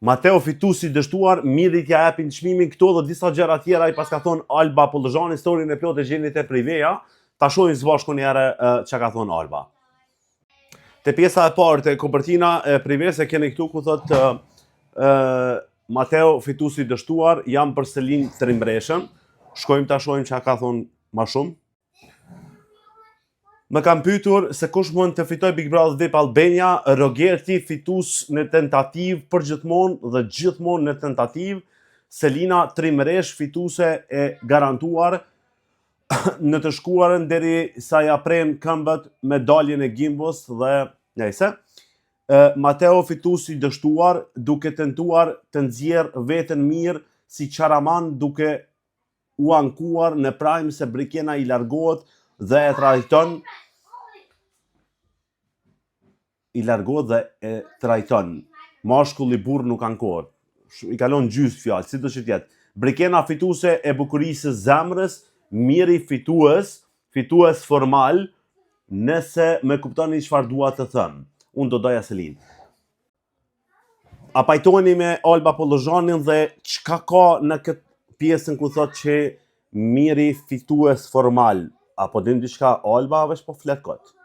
Mateo fituesi dështuar, Miri t'ja japin çmimin këto dhe disa gjëra tjera, ai pas ka thonë Alba Pollozhani, historinë e plotë e gjeni te Privea, ta shohim së bashku një herë çka ka thonë Alba. Te pjesa e parë te kopertina e Prives e keni këtu ku thotë Mateo fituesi dështuar, jam për Selin Trimbreshën. Shkojmë ta shohim çka ka thonë më shumë. Më kam pyetur se kush mund të fitoj Big Brother VIP Albania, Rogerti fitues në tentativë përgjithmonë dhe gjithmonë në tentativë, Selina Trimresh fituese e garantuar në të shkuarën deri sa ja prem këmbët me daljen e Gimbos dhe nejse. Mateo fituesi dështuar duke tentuar të nxjerr veten mirë si Qaraman duke u ankuar në Prime se Brikena i largohet dhe e trajton Mashkulli burr nuk ankohet. I kalon gjysë fjalë, si do që tjetë. Brikena fituese e bukurisë së zemrës, Miri fitues formal, nëse me kuptoni çfarë dua të them. Unë do doja Selin. A pajtoni me Alba Pollozhanin dhe çka ka në këtë pjesën ku thotë që Miri fitues formal, apo din diçka Alba veç po flet kot.